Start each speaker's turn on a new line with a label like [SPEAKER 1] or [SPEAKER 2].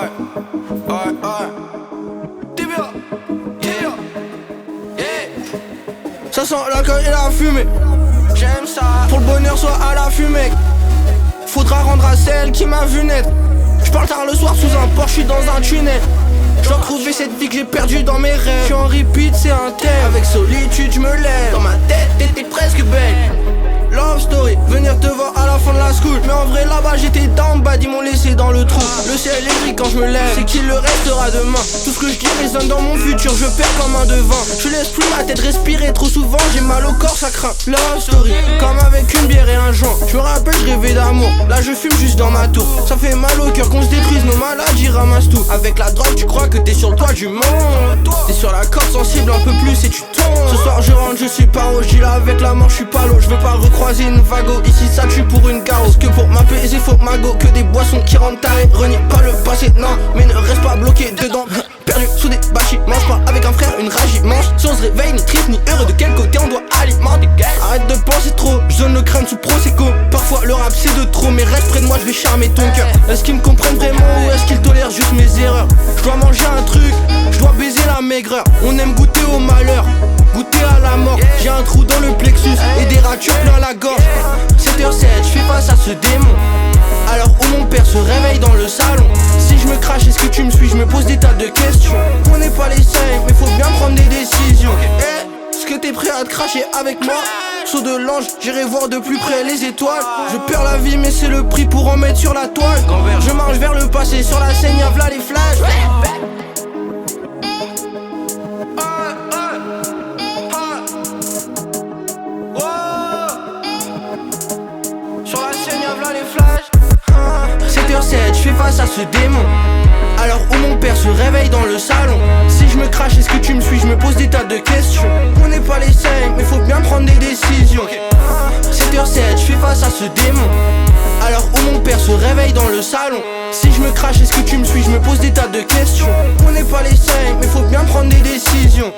[SPEAKER 1] Aïe, aïe, aïe. T'es bien, yeah, yeah. Ça sent la colle et la fumée. J'aime ça. Pour le bonheur, soit à la fumée. Faudra rendre à celle qui m'a vu naître. J'parle tard le soir sous un Porsche, j'suis dans un tunnel. J'dois retrouver cette vie que j'ai perdue dans mes rêves. J'suis en repeat, c'est un thème. Avec solitude, j'me lève. Dans ma tête, t'étais presque belle. Love story, venir te voir à la fin de la school. Mais en vrai là-bas j'étais down bad, ils m'ont laissé dans le trou. Le ciel est gris quand je me lève, c'est qu'il le restera demain. Tout ce que je dis résonne dans mon futur, je perds comme un devin. Je laisse plus ma tête respirer, trop souvent j'ai mal au corps, ça craint. Love story, comme avec une bière et un joint. Je me rappelle, je rêvais d'amour, là je fume juste dans ma tour. Ça fait mal au cœur qu'on se détruise, nos maladies ramassent tout. Avec la drogue tu crois que t'es sur le toit du monde. T'es sur la corde sensible un peu plus et tu tombes. Ce soir je rentre, je suis paro, je dis là avec la mort, je suis pas l'eau. Je veux pas recroiser une vago, ici ça tue pour une carrosse. Que pour m'apaiser faut mago, que des boissons qui rendent taré. Renie pas le passé, non, mais ne reste pas bloqué dedans. Perdu sous des bâchis, mange pas avec un frère, une rage immense. Si on se réveille, ni triste, ni heureux, de quel côté on doit alimenter. Arrête de penser trop, je donne le crâne sous Prosecco. Parfois le rap c'est de trop, mais reste près de moi, je vais charmer ton cœur. Est-ce qu'ils me comprennent vraiment ou est-ce qu'ils tolèrent juste mes erreurs? Je dois manger un truc, je dois baiser la maigreur. On aime goûter au malheur, goûter à la mort. J'ai un trou dans le plexus et des ratures plein la gorge. 7h07, je fais face à ce démon. Alors où mon père se réveille dans le salon. Si je me crache, est-ce que tu me suis? Je me pose des tas de questions. On n'est pas les seuls, mais faut bien prendre des décisions. Est-ce que t'es prêt à te cracher avec moi? Saut de l'ange, j'irai voir de plus près les étoiles. Je perds la vie mais c'est le prix pour en mettre sur la toile. Je marche vers le passé, sur la scène y'a v'là les flashs. Sur la scène y'a v'là les flashs. 7h07, je fais face à ce démon. Alors où mon père se réveille dans le salon. Si je me crache, est-ce que tu me suis? Je me pose des tas de questions. On n'est pas les seuls, mais faut bien prendre des décisions. 7h07, je fais face à ce démon. Alors où mon père se réveille dans le salon. Si je me crache, est-ce que tu me suis? Je me pose des tas de questions. On n'est pas les seuls, mais faut bien prendre des décisions.